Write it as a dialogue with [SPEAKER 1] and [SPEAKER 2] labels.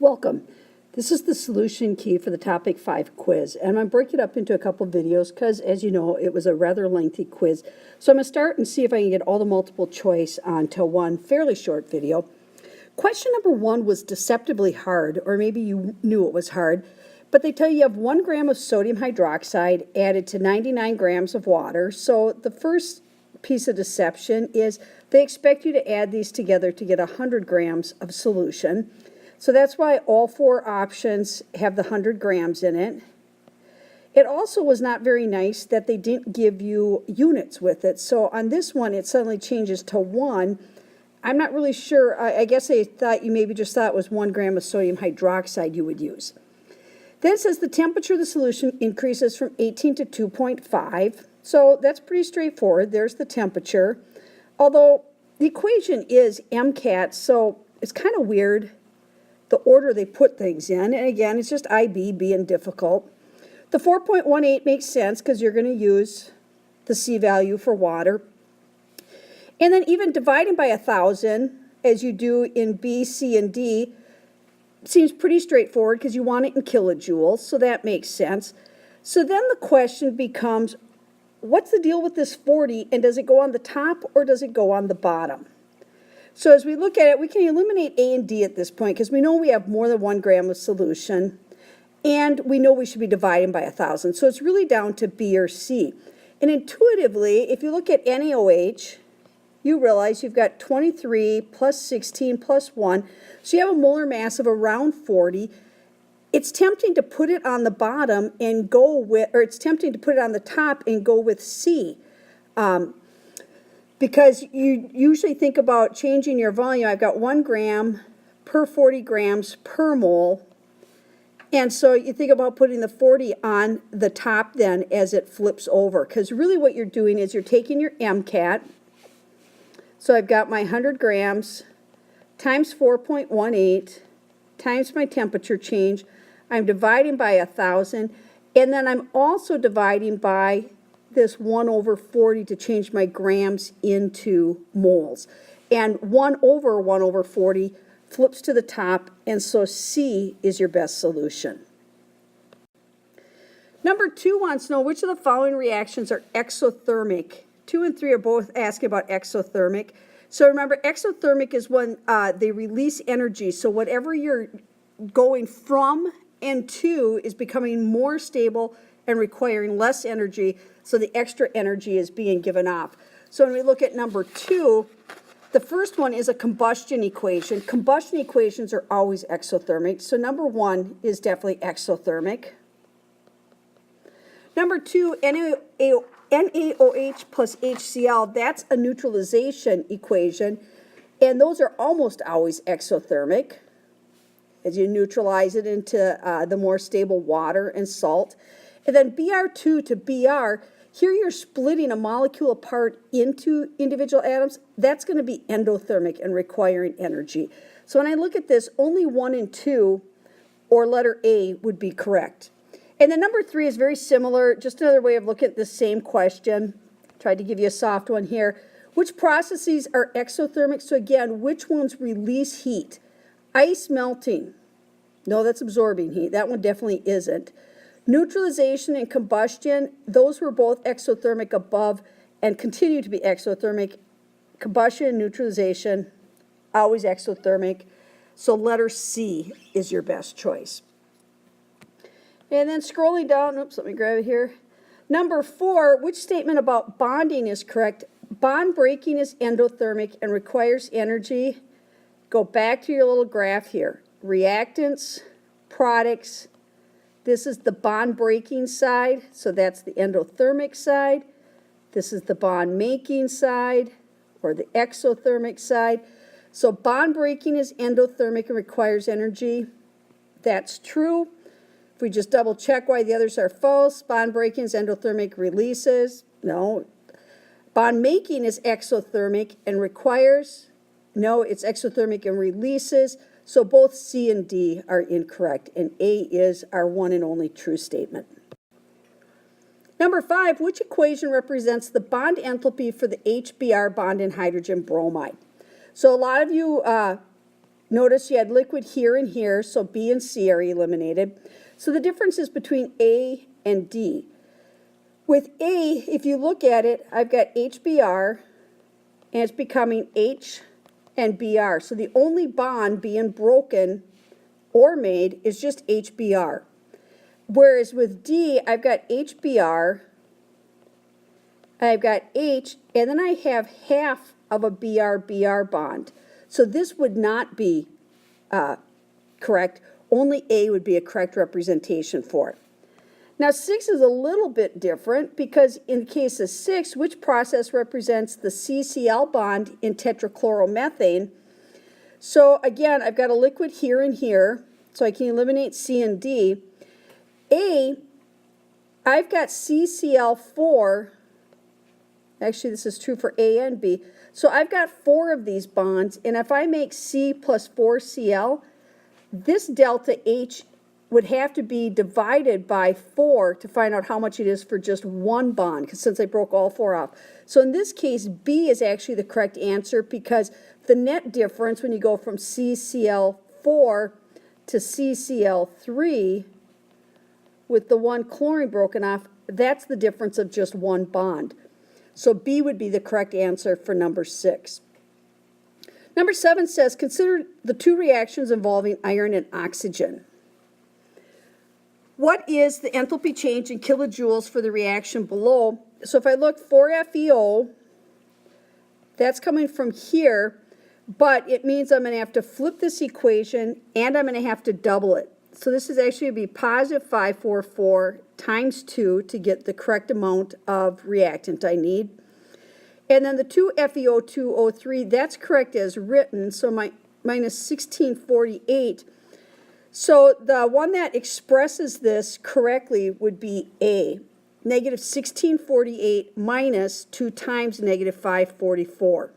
[SPEAKER 1] Welcome. This is the solution key for the topic 5 quiz, and I'm going to break it up into a couple videos because, as you know, it was a rather lengthy quiz. So I'm going to start and see if I can get all the multiple choice onto one fairly short video. Question number 1 was deceptively hard, or maybe you knew it was hard, but they tell you have 1 gram of sodium hydroxide added to 99 grams of water. So the first piece of deception is they expect you to add these together to get 100 grams of solution. So that's why all 4 options have the 100 grams in it. It also was not very nice that they didn't give you units with it. So on this one, it suddenly changes to 1. I'm not really sure. I guess they thought you maybe just thought it was 1 gram of sodium hydroxide you would use. Then it says the temperature of the solution increases from 18 to 2.5. So that's pretty straightforward. There's the temperature. Although the equation is MCAT, so it's kind of weird the order they put things in. And again, it's just IB being difficult. The 4.18 makes sense because you're going to use the C value for water. And then even dividing by 1,000, as you do in B, C, and D, seems pretty straightforward because you want it in kilojoules, so that makes sense. So then the question becomes, what's the deal with this 40, and does it go on the top or does it go on the bottom? So as we look at it, we can eliminate A and D at this point because we know we have more than 1 gram of solution, and we know we should be dividing by 1,000. So it's really down to B or C. And intuitively, if you look at NaOH, you realize you've got 23 plus 16 plus 1. So you have a molar mass of around 40. It's tempting to put it on the bottom and go with, or it's tempting to put it on the top and go with C. Because you usually think about changing your volume. I've got 1 gram per 40 grams per mole. And so you think about putting the 40 on the top then as it flips over. Because really what you're doing is you're taking your MCAT. So I've got my 100 grams times 4.18 times my temperature change. I'm dividing by 1,000. And then I'm also dividing by this 1 over 40 to change my grams into moles. And 1 over 40 flips to the top, and so C is your best solution. Number 2 wants to know which of the following reactions are exothermic. 2 and 3 are both asking about exothermic. So remember, exothermic is when they release energy. So whatever you're going from and to is becoming more stable and requiring less energy, so the extra energy is being given off. So when we look at number 2, the first one is a combustion equation. Combustion equations are always exothermic, so number 1 is definitely exothermic. Number 2, NaOH plus HCl, that's a neutralization equation, and those are almost always exothermic as you neutralize it into the more stable water and salt. And then Br2 to Br, here you're splitting a molecule apart into individual atoms. That's going to be endothermic and requiring energy. So when I look at this, only 1 and 2, or letter A, would be correct. And then number 3 is very similar, just another way of looking at the same question. Tried to give you a soft one here. Which processes are exothermic? So again, which ones release heat? Ice melting. No, that's absorbing heat. That one definitely isn't. Neutralization and combustion, those were both exothermic above and continue to be exothermic. Combustion and neutralization, always exothermic. So letter C is your best choice. And then scrolling down, oops, let me grab it here. Number 4, which statement about bonding is correct? Bond breaking is endothermic and requires energy. Go back to your little graph here. Reactants, products. This is the bond breaking side, so that's the endothermic side. This is the bond making side, or the exothermic side. So bond breaking is endothermic and requires energy. That's true. If we just double check why the others are false, bond breaking is endothermic, releases. No. Bond making is exothermic and requires. No, it's exothermic and releases. So both C and D are incorrect, and A is our one and only true statement. Number 5, which equation represents the bond enthalpy for the HBr bond in hydrogen bromide? So a lot of you Notice you had liquid here and here, so B and C are eliminated. So the difference is between A and D. With A, if you look at it, I've got HBr, and it's becoming H and Br. So the only bond being broken or made is just HBr. Whereas with D, I've got HBr, I've got H, and then I have half of a Br-Br bond. So this would not be correct. Only A would be a correct representation for it. Now 6 is a little bit different because in the case of 6, which process represents the CCl bond in tetrachloromethane? So again, I've got a liquid here and here, so I can eliminate C and D. A, I've got CCl4, actually this is true for A and B, so I've got 4 of these bonds, and if I make C plus 4Cl, this delta H would have to be divided by 4 to find out how much it is for just one bond, because since I broke all 4 off. So in this case, B is actually the correct answer because the net difference when you go from CCl4 to CCl3 with the one chlorine broken off, that's the difference of just one bond. So B would be the correct answer for number 6. Number 7 says, consider the 2 reactions involving iron and oxygen. What is the enthalpy change in kilojoules for the reaction below? So if I look 4FeO, that's coming from here, but it means I'm going to have to flip this equation and I'm going to have to double it. So this is actually going to be positive 544 times 2 to get the correct amount of reactant I need. And then the 2FeO2O3, that's correct as written, so my minus 1648. So the one that expresses this correctly would be A, negative 1648 minus 2 times negative 544.